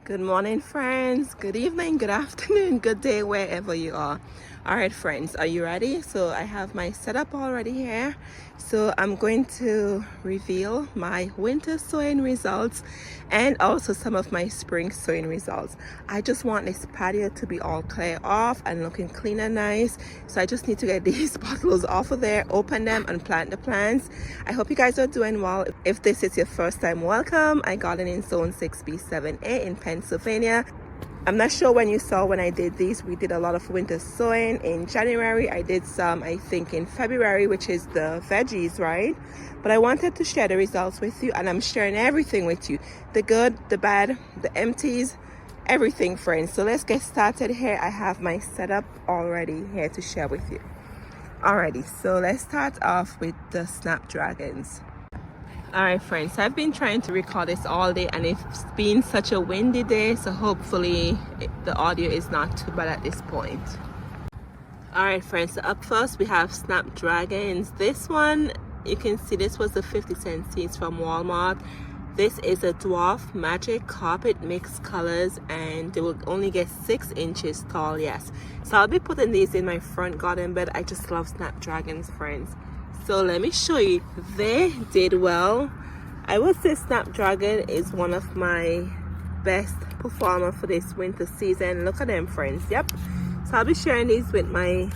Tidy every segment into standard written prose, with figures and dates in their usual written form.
Good morning, friends. Good evening, good afternoon, good day, wherever you are. All right, friends, are you ready? So I have my setup already here. So I'm going to reveal my winter sowing results and also some of my spring sowing results. I just want this patio to be all clear off and looking clean and nice. So I just need to get these bottles off of there, open them and plant the plants. I hope you guys are doing well. If this is your first time, welcome. I garden in zone 6B7A in Pennsylvania. I'm not sure when you saw when I did these. We did a lot of winter sowing in January. I did some, I think, in February, which is the veggies, right? But I wanted to share the results with you, and I'm sharing everything with you. The good, the bad, the empties, everything, friends. So let's get started here. I have my setup already here to share with you. Alrighty, so let's start off with the Snapdragons. All right, friends, I've been trying to record this all day and it's been such a windy day, so hopefully the audio is not too bad at this point. All right, friends, so up first we have Snapdragons. This one, you can see this was the 50-cent seeds from Walmart. This is a dwarf magic carpet mixed colors, and they will only get 6 inches tall. Yes, so I'll be putting these in my front garden bed. I just love Snapdragons, friends. So let me show you. They did well. I would say Snapdragon is one of my best performer for this winter season. Look at them, friends. Yep. So I'll be sharing these with my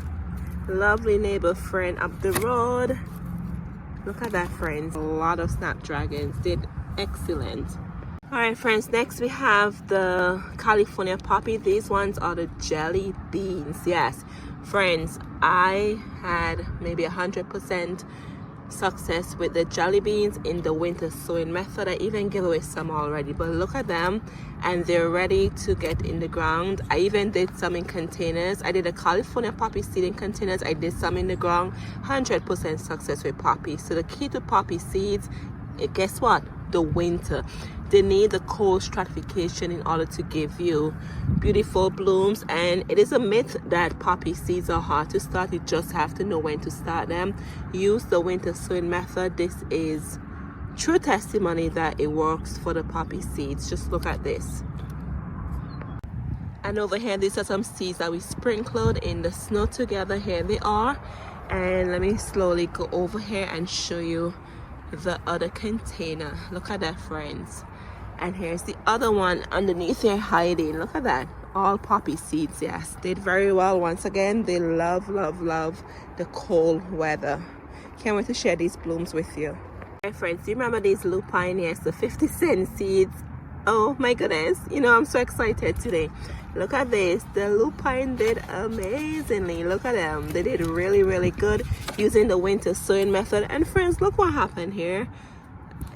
lovely neighbor friend up the road. Look at that, friends. A lot of Snapdragons did excellent. All right, friends, next we have the California poppy. These ones are the jelly beans. Yes, friends, I had maybe 100% success with the jelly beans in the winter sowing method. I even gave away some already, but look at them, and they're ready to get in the ground. I even did some in containers. I did a California poppy seed in containers. I did some in the ground. 100% success with poppy. So the key to poppy seeds, guess what? The winter. They need the cold stratification in order to give you beautiful blooms, and it is a myth that poppy seeds are hard to start. You just have to know when to start them. Use the winter sowing method. This is true testimony that it works for the poppy seeds. Just look at this. And over here, these are some seeds that we sprinkled in the snow together. Here they are, and let me slowly go over here and show you the other container. Look at that, friends. And here's the other one underneath here hiding. Look at that, all poppy seeds. Yes, did very well. Once again, they love the cold weather. Can't wait to share these blooms with you. Hey friends, do you remember these lupine? Yes, the 50-cent seeds. Oh my goodness, you know, I'm so excited today. Look at this. The lupine did amazingly. Look at them. They did really good using the winter sowing method. And friends, look what happened here.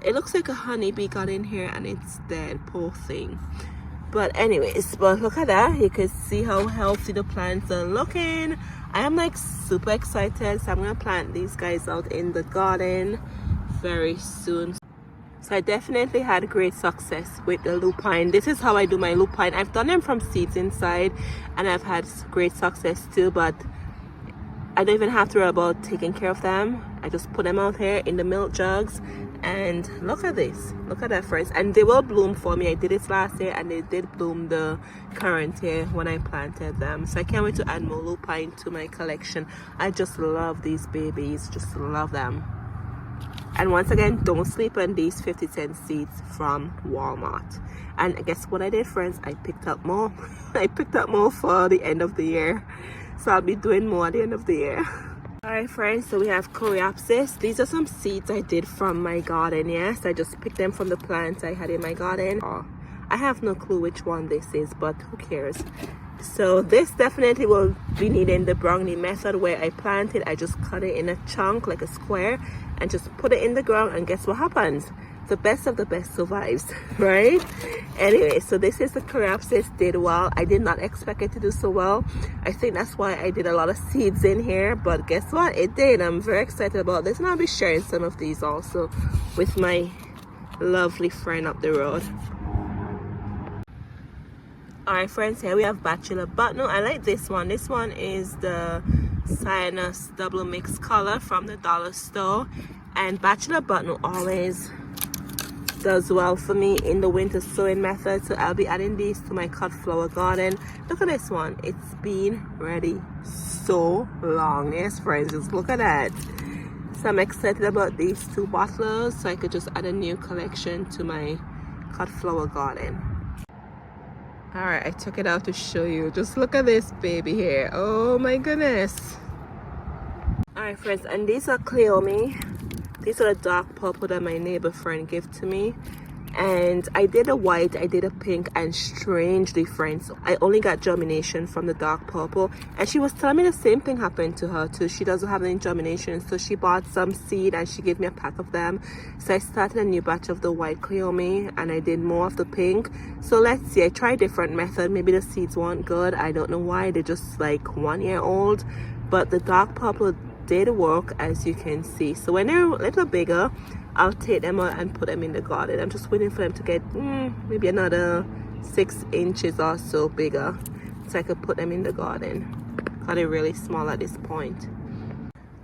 It looks like a honeybee got in here and it's dead. Poor thing. But anyways, but look at that. You can see how healthy the plants are looking. I am like super excited. So I'm going to plant these guys out in the garden very soon. So I definitely had great success with the lupine. This is how I do my lupine. I've done them from seeds inside and I've had great success too, but I don't even have to worry about taking care of them. I just put them out here in the milk jugs, and look at this. Look at that, friends. And they will bloom for me. I did it last year and they did bloom the current year when I planted them. So I can't wait to add more lupine to my collection. I just love these babies. Just love them. And once again, don't sleep on these 50-cent seeds from Walmart. And guess what I did, friends? I picked up more. I picked up more for the end of the year. So I'll be doing more at the end of the year. All right, friends, so we have coreopsis. These are some seeds I did from my garden. Yes, I just picked them from the plants I had in my garden. Oh, I have no clue which one this is, but who cares? So this definitely will be needing the brownie method, where I plant it. I just cut it in a chunk like a square and just put it in the ground, and guess what happens? The best of the best survives, right? Anyway, so this is the coreopsis. Did well. I did not expect it to do so well. I think that's why I did a lot of seeds in here, but guess what? It did. I'm very excited about this, and I'll be sharing some of these also with my lovely friend up the road. All right, friends, here we have Bachelor, but no, I like this one. This one is the cyanus double mix color from the dollar store, and Bachelor button always does well for me in the winter sowing method, so I'll be adding these to my cut flower garden. Look at this one, it's been ready so long. Yes friends, just look at that. So I'm excited about these two bottlers, so I could just add a new collection to my cut flower garden. All right, I took it out to show you. Just look at this baby here. Oh my goodness. All right friends, and these are cleome. These are the dark purple that my neighbor friend gave to me, and I did a white, I did a pink, and strangely friends, I only got germination from the dark purple, and she was telling me the same thing happened to her too. She doesn't have any germination, so she bought some seed and she gave me a pack of them. So I started a new batch of the white cleome and I did more of the pink. So let's see, I tried different method. Maybe the seeds weren't good, I don't know why. They're just like 1 year old, but the dark purple did work, as you can see. So when they're a little bigger, I'll take them out and put them in the garden. I'm just waiting for them to get maybe another 6 inches or so bigger, so I could put them in the garden. Got it really small at this point.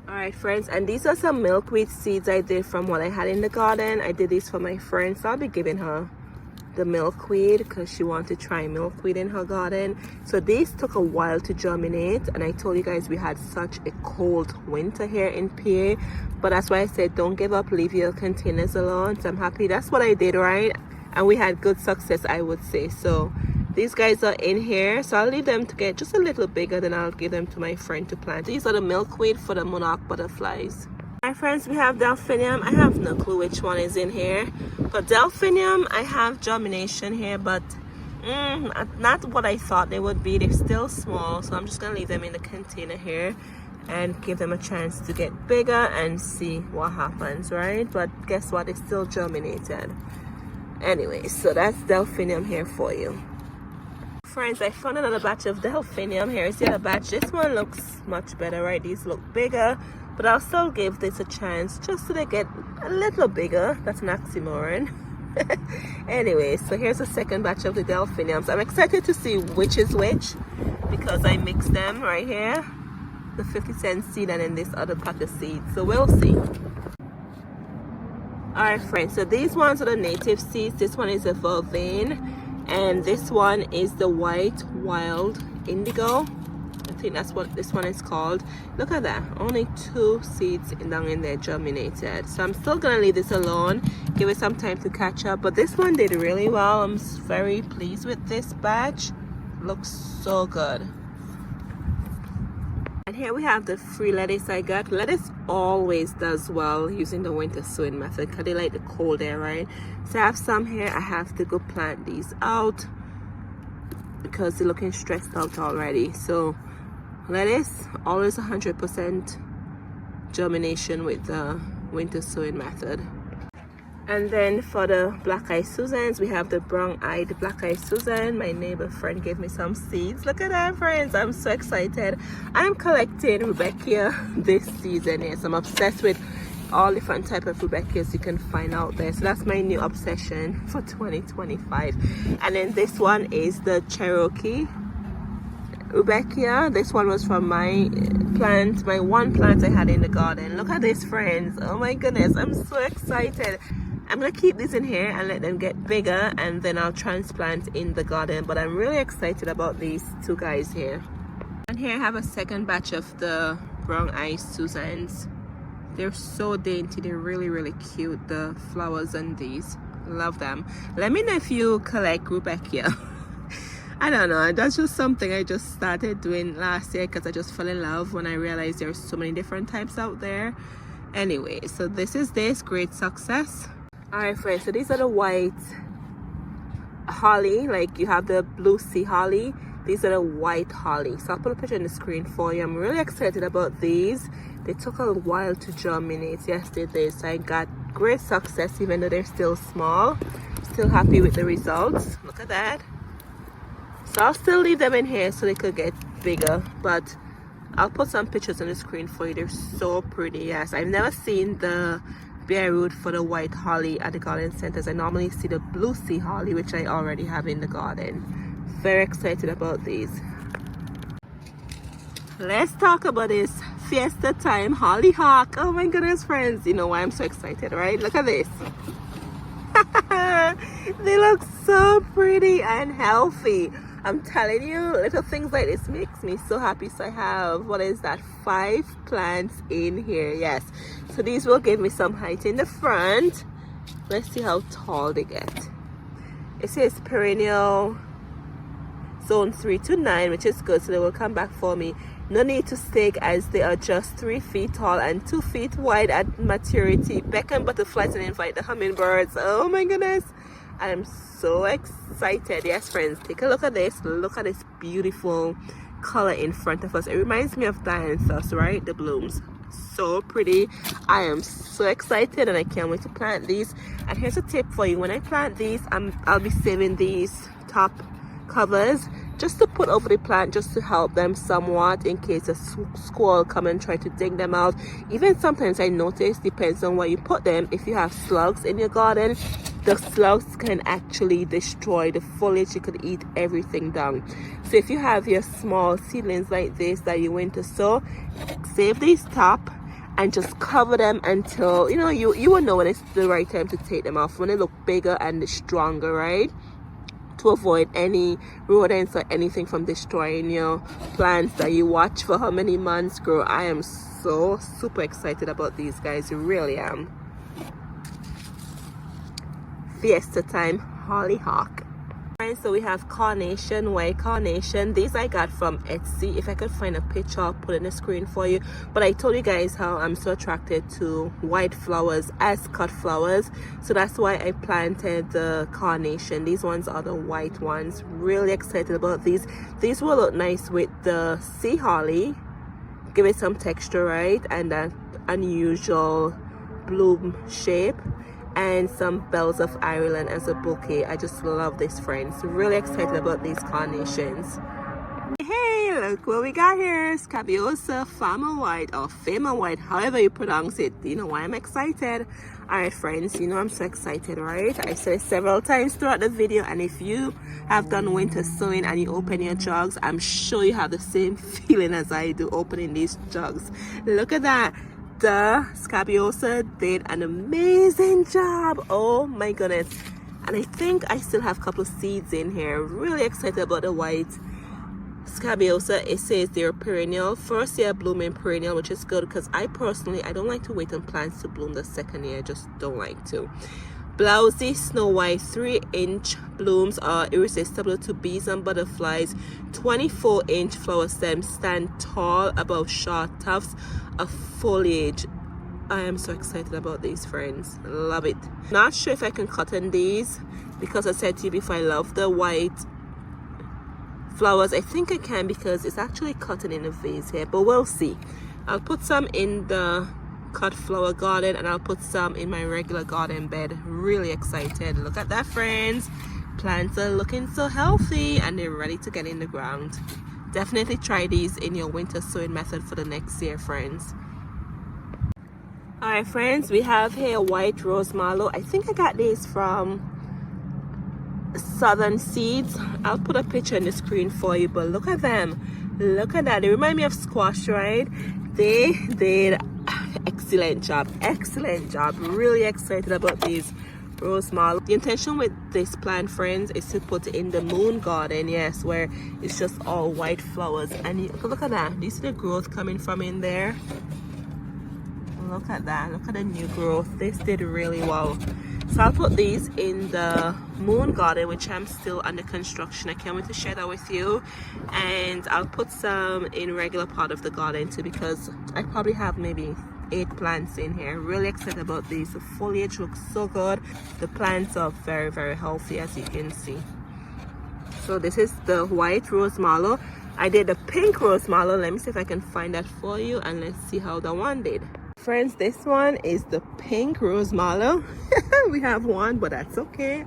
All right friends, and these are some milkweed seeds I did from what I had in the garden. I did these for my friend, so I'll be giving her the milkweed because she wanted to try milkweed in her garden. So these took a while to germinate, and I told you guys we had such a cold winter here in PA, but that's why I said don't give up, leave your containers alone. So I'm happy that's what I did, right? And we had good success, I would say. So these guys are in here, so I'll leave them to get just a little bigger, then I'll give them to my friend to plant. These are the milkweed for the monarch butterflies. My friends, we have delphinium. I have no clue which one is in here, but delphinium, I have germination here, but not what I thought they would be. They're still small, so I'm just gonna leave them in the container here and give them a chance to get bigger and see what happens, right? But guess what, it's still germinated anyway. So that's delphinium here for you. Friends, I found another batch of delphinium. Here is the other batch. This one looks much better, right? These look bigger, but I'll still give this a chance just so they get a little bigger. That's an oxymoron. Anyway, so here's the second batch of the delphiniums. I'm excited to see which is which because I mixed them right here, the 50-cent seed and then this other pack of seeds, so we'll see. All right friends, so these ones are the native seeds. This one is a vervain, and this one is the white wild indigo. I think that's what this one is called. Look at that, only 2 seeds down in there germinated. So I'm still gonna leave this alone, give it some time to catch up, but this one did really well. I'm very pleased with this batch. Looks so good. And here we have the free lettuce I got. Lettuce always does well using the winter sowing method because they like the cold air, right? So I have some here. I have to go plant these out because they're looking stressed out already. So lettuce, always 100% germination with the winter sowing method. And then for the black-eyed Susans, we have the brown-eyed black-eyed Susan. My neighbor friend gave me some seeds. Look at that, friends. I'm so excited. I'm collecting rudbeckia this season. Yes, I'm obsessed with all different type of rudbeckias you can find out there. So that's my new obsession for 2025. And then this one is the Cherokee rudbeckia. This one was from my plant, my one plant I had in the garden. Look at this, friends. Oh my goodness, I'm so excited. I'm gonna keep these in here and let them get bigger, and then I'll transplant in the garden. But I'm really excited about these 2 guys here. And here I have a second batch of the brown-eyed Susans. They're so dainty. They're really cute, the flowers on these. Love them. Let me know if you collect rudbeckia. I don't know, that's just something I just started doing last year because I just fell in love when I realized there's so many different types out there. Anyway, so this is great success. All right friends, so these are the white holly, like you have the blue sea holly. These are the white holly. So I'll put a picture on the screen for you. I'm really excited about these. They took a while to germinate. Yes, they did. So I got great success even though they're still small. Still happy with the results. Look at that. So I'll still leave them in here so they could get bigger, but I'll put some pictures on the screen for you. They're so pretty. Yes, I've never seen the bare root for the white holly at the garden centers. I normally see the blue sea holly, which I already have in the garden. Very excited about these. Let's talk about this fiesta time hollyhock. Oh my goodness, friends, you know why I'm so excited, right? Look at this. They look so pretty and healthy. I'm telling you, little things like this makes me so happy. So I have, what is that, 5 plants in here. Yes, so these will give me some height in the front. Let's see how tall they get. It says perennial zone 3 to 9, which is good, so they will come back for me. No need to stake as they are just 3 feet tall and 2 feet wide at maturity. Beckon butterflies and invite the hummingbirds. Oh my goodness, I am so excited. Yes friends, take a look at this. Look at this beautiful color in front of us. It reminds me of dianthus, right? The blooms, so pretty. I am so excited and I can't wait to plant these. And here's a tip for you: when I plant these, I'll be saving these top covers just to put over the plant, just to help them somewhat in case a squirrel come and try to dig them out. Even sometimes I notice, depends on where you put them, if you have slugs in your garden, the slugs can actually destroy the foliage. You could eat everything down. So if you have your small seedlings like this that you winter sow, save these top and just cover them until you will know when it's the right time to take them off, when they look bigger and stronger, right? To avoid any rodents or anything from destroying your plants that you watch for how many months grow. I am so super excited about these guys, really am. Fiesta time hollyhock. So we have carnation, white carnation. These I got from Etsy. If I could find a picture, I'll put it in the screen for you. But I told you guys how I'm so attracted to white flowers as cut flowers, so that's why I planted the carnation. These ones are the white ones. Really excited about these. These will look nice with the sea holly, give it some texture, right? And that unusual bloom shape, and some bells of Ireland as a bouquet. I just love this, friends. Really excited about these carnations. Hey, look what we got here. Scabiosa, Fama White, or Fama White, however you pronounce it. You know why I'm excited? Alright friends, you know I'm so excited, right? I said it several times throughout the video, and if you have done winter sowing and you open your jugs, I'm sure you have the same feeling as I do opening these jugs. Look at that. The Scabiosa did an amazing job. Oh my goodness. And I think I still have a couple of seeds in here. Really excited about the white Scabiosa. It says they're perennial, first year blooming perennial, which is good because I don't like to wait on plants to bloom the second year. I just don't like to. Blousy snow white 3-inch blooms are irresistible to bees and butterflies. 24-inch flower stems stand tall above short tufts of foliage. I am so excited about these, friends. Love it. Not sure if I can cotton these because I said to you before, I love the white flowers. I think I can because it's actually cotton in a vase here, but we'll see. I'll put some in the cut flower garden and I'll put some in my regular garden bed. Really excited. Look at that, friends. Plants are looking so healthy and they're ready to get in the ground. Definitely try these in your winter sowing method for the next year, friends. Alright friends, we have here white rose mallow. I think I got these from Southern Seeds. I'll put a picture on the screen for you, but look at them. Look at that. They remind me of squash, right? They did excellent job. Really excited about these rose mallow. The intention with this plant, friends, is to put it in the moon garden, yes, where it's just all white flowers. And you look at that. Do you see the growth coming from in there? Look at that. Look at the new growth. This did really well. So I'll put these in the moon garden, which I'm still under construction. I can't wait to share that with you. And I'll put some in regular part of the garden too, because I probably have maybe 8 plants in here. Really excited about these. The foliage looks so good. The plants are very, very healthy, as you can see. So this is the white rose mallow. I did the pink rose mallow. Let me see if I can find that for you, and let's see how the one did. Friends, this one is the pink rose mallow. We have one, but that's okay.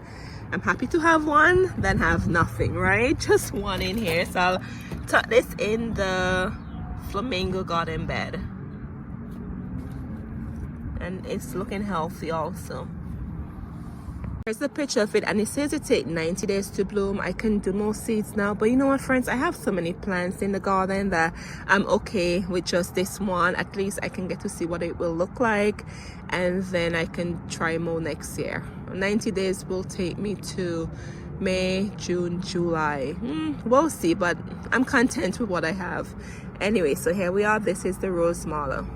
I'm happy to have one than have nothing, right? Just one in here. So I'll tuck this in the flamingo garden bed, and it's looking healthy also. Here's the picture of it, and it says it takes 90 days to bloom. I can do more seeds now, but you know what, friends, I have so many plants in the garden that I'm okay with just this one. At least I can get to see what it will look like, and then I can try more next year. 90 days will take me to May, June, July. We'll see, but I'm content with what I have. Anyway, so here we are. This is the rose mallow.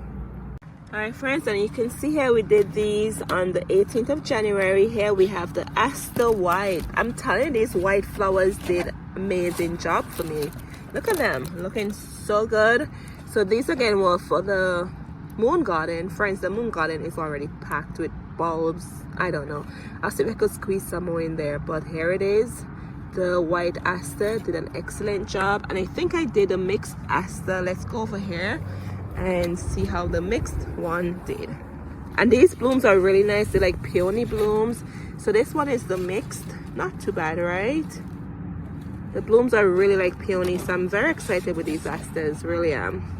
Alright friends, and you can see here we did these on the 18th of January. Here we have the Aster white. I'm telling you, these white flowers did amazing job for me. Look at them, looking so good. So these again were for the moon garden. Friends, the moon garden is already packed with bulbs. I don't know, I'll see if I could squeeze some more in there, but here it is. The white Aster did an excellent job, and I think I did a mixed Aster. Let's go over here and see how the mixed one did. And these blooms are really nice. They're like peony blooms. So this one is the mixed. Not too bad, right? The blooms are really like peony, so I'm very excited with these Asters, really am.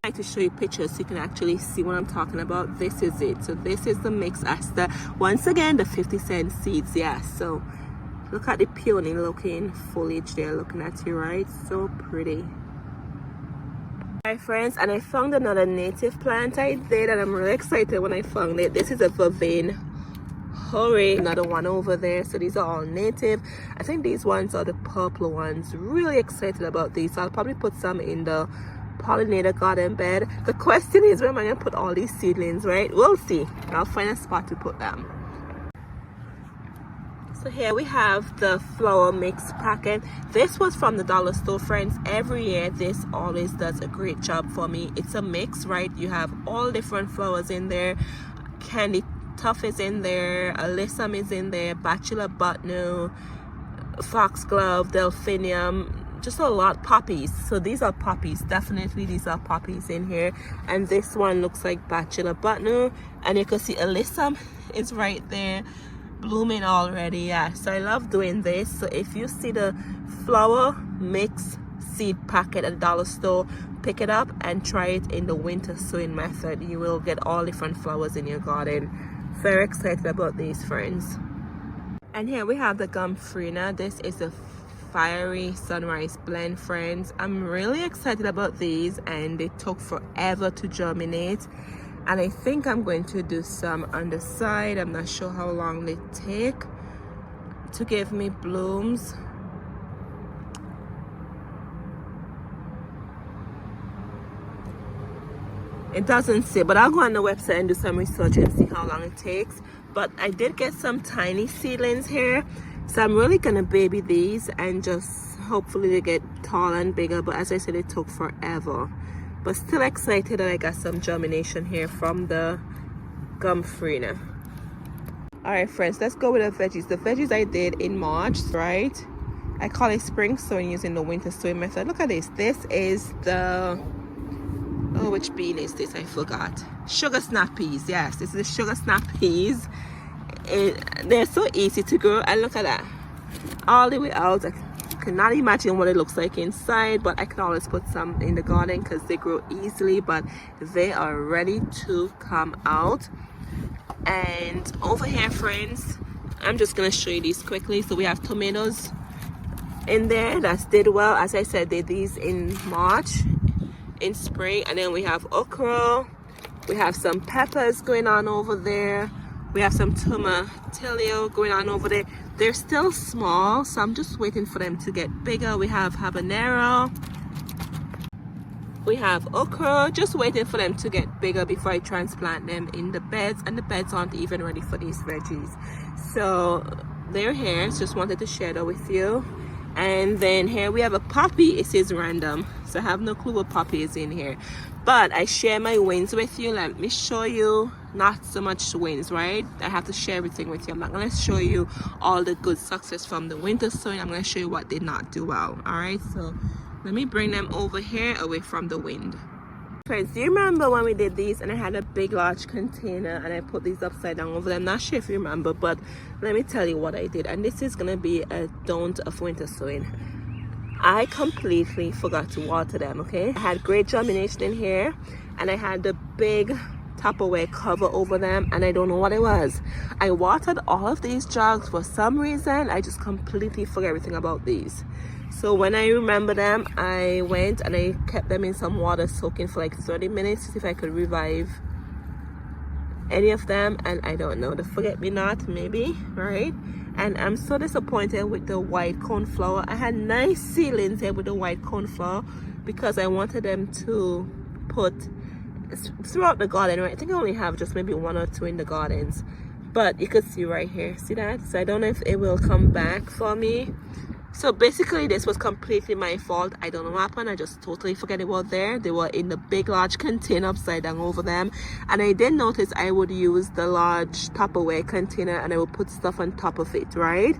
I like to show you pictures so you can actually see what I'm talking about. This is it. So this is the mixed Aster. Once again, the 50-cent seeds. Yeah, so look at the peony looking foliage there looking at you, right? So pretty. Hi friends, and I found another native plant I did, and I'm really excited when I found it. This is a vervain. Hooray, another one over there. So these are all native. I think these ones are the purple ones. Really excited about these. I'll probably put some in the pollinator garden bed. The question is, where am I going to put all these seedlings, right? We'll see. I'll find a spot to put them. So here we have the flower mix packet. This was from the dollar store, friends. Every year this always does a great job for me. It's a mix, right? You have all different flowers in there. Candy Tuft is in there, alyssum is in there, Bachelor buttonwood, foxglove, delphinium, just a lot. Poppies. So these are poppies. Definitely these are poppies in here. And this one looks like Bachelor buttonwood, and you can see alyssum is right there blooming already. Yeah, so I love doing this. So if you see the flower mix seed packet at the dollar store, pick it up and try it in the winter sowing method. You will get all different flowers in your garden. Very excited about these, friends. And here we have the Gomphrena. This is a fiery sunrise blend, friends. I'm really excited about these, and they took forever to germinate. And I think I'm going to do some on the side. I'm not sure how long they take to give me blooms. It doesn't say, but I'll go on the website and do some research and see how long it takes. But I did get some tiny seedlings here, so I'm really gonna baby these and just hopefully they get tall and bigger. But as I said, it took forever. But still excited that I got some germination here from the Gomphrena. Alright friends, let's go with the veggies. The veggies I did in March, right? I call it spring sowing using the winter sowing method. Look at this. This is the, oh, which bean is this? I forgot. Sugar snap peas. Yes, this is the sugar snap peas. They're so easy to grow, and look at that. All the way out. I cannot imagine what it looks like inside, but I can always put some in the garden because they grow easily, but they are ready to come out. And over here, friends, I'm just gonna show you these quickly. So we have tomatoes in there that did well. As I said, did these in March, in spring. And then we have okra, we have some peppers going on over there, we have some tomatillo going on over there. They're still small, so I'm just waiting for them to get bigger. We have habanero, we have okra, just waiting for them to get bigger before I transplant them in the beds, and the beds aren't even ready for these veggies. So they're here, just wanted to share that with you. And then here we have a poppy. It says random, so I have no clue what poppy is in here, but I share my wins with you. Let me show you, not so much wins, right? I have to share everything with you. I'm not going to show you all the good success from the winter sowing. I'm going to show you what did not do well. All right, so let me bring them over here away from the wind. Friends, do you remember when we did these and I had a big large container and I put these upside down over there? I'm not sure if you remember, but let me tell you what I did. And this is going to be a don't of winter sowing. I completely forgot to water them, okay? I had great germination in here, and I had the big Tupperware cover over them, and I don't know what it was. I watered all of these jugs. For some reason, I just completely forgot everything about these. So when I remember them, I went and I kept them in some water soaking for like 30 minutes to see if I could revive any of them, and I don't know, the forget-me-not maybe, right? And I'm so disappointed with the white coneflower. I had nice seedlings here with the white coneflower because I wanted them to put throughout the garden, right? I think I only have just maybe 1 or 2 in the gardens, but you could see right here, see that? So I don't know if it will come back for me. So basically this was completely my fault. I don't know what happened. I just totally forget about there. They were in the big large container upside down over them, and I did notice I would use the large Tupperware container and I would put stuff on top of it, right?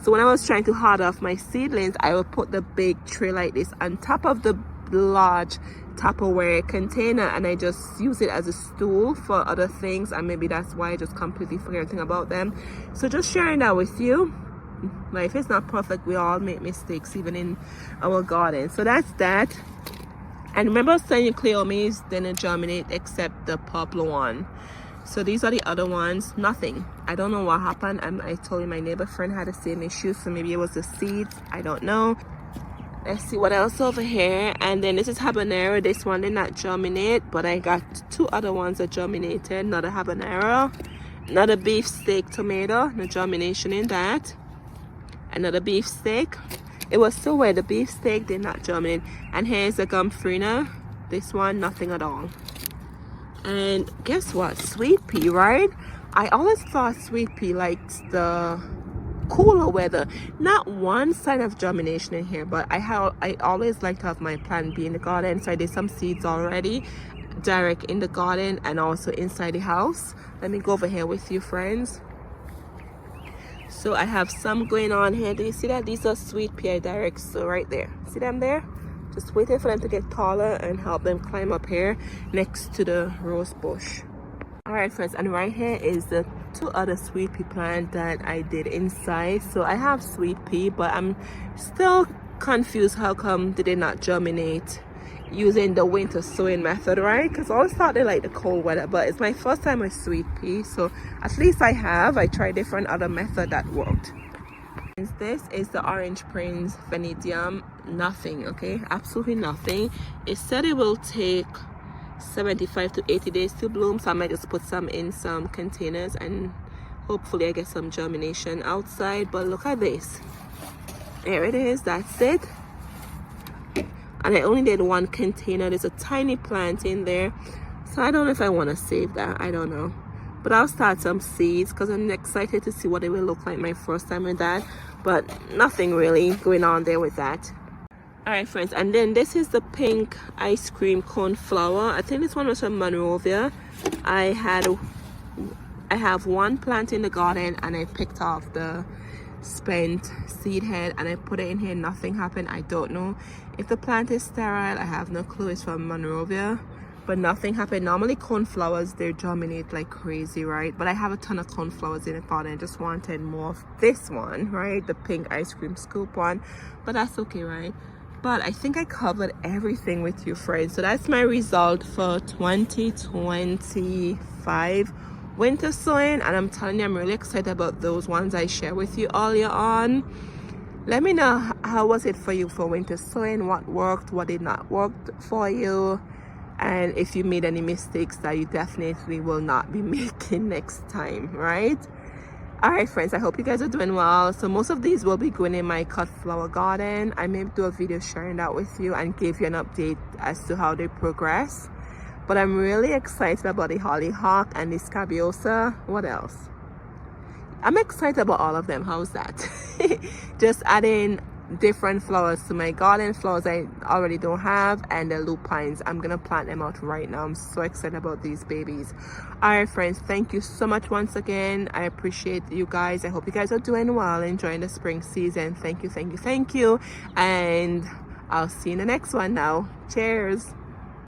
So when I was trying to hard off my seedlings, I would put the big tray like this on top of the large Tupperware container, and I just use it as a stool for other things, and maybe that's why I just completely forget everything about them. So just sharing that with you. Life is not perfect. We all make mistakes even in our garden. So that's that. And remember, saying your cleomes didn't germinate except the purple one. So these are the other ones. Nothing. I don't know what happened. I told you my neighbor friend had the same issue, so maybe it was the seeds. I don't know. Let's see what else over here. And then this is habanero. This one did not germinate, but I got 2 other ones that germinated. Another habanero, another beefsteak tomato, no germination in that. Another beefsteak. It was so weird, the beefsteak did not germinate. And here's the Gomphrena. This one, nothing at all. And guess what? Sweet pea, right? I always thought sweet pea likes the cooler weather. Not one sign of germination in here, but I always like to have my plan B in the garden. So I did some seeds already, direct in the garden and also inside the house. Let me go over here with you, friends. So I have some going on here. Do you see that? These are sweet pea direct, so right there. See them there? Just waiting for them to get taller and help them climb up here next to the rose bush. All right, friends, and right here is the 2 other sweet pea plants that I did inside. So I have sweet pea, but I'm still confused how come they did not germinate using the winter sowing method, right? Because I always thought they like the cold weather, but it's my first time with sweet pea, so at least I tried different other method that worked. This is the orange prince vanadium. Nothing, okay, absolutely nothing. It said it will take 75 to 80 days to bloom, so I might just put some in some containers and hopefully I get some germination outside. But look at this, there it is. That's it. And I only did 1 container. There's a tiny plant in there, so I don't know if I want to save that. I don't know, but I'll start some seeds because I'm excited to see what it will look like my first time with that. But nothing really going on there with that. All right, friends, and then this is the pink ice cream cone flower. I think this one was from Monrovia. I have 1 plant in the garden and I picked off the spent seed head and I put it in here. Nothing happened. I don't know if the plant is sterile. I have no clue. It's from Monrovia, but nothing happened. Normally coneflowers, they germinate like crazy, right? But I have a ton of coneflowers in the garden. I just wanted more of this one, right? The pink ice cream scoop one, but that's okay, right? But I think I covered everything with you, friends. So that's my result for 2025 winter sowing, and I'm telling you, I'm really excited about those ones I shared with you earlier on. Let me know how was it for you for winter sowing, what worked, what did not work for you, and if you made any mistakes that you definitely will not be making next time, right? All right, friends, I hope you guys are doing well. So most of these will be going in my cut flower garden. I may do a video sharing that with you and give you an update as to how they progress. But I'm really excited about the Hollyhock and the Scabiosa. What else? I'm excited about all of them. How's that? Just adding different flowers to my garden, flowers I already don't have, and the lupines. I'm gonna plant them out right now. I'm so excited about these babies. All right, friends, thank you so much once again. I appreciate you guys. I hope you guys are doing well, enjoying the spring season. Thank you, and I'll see you in the next one now. Cheers.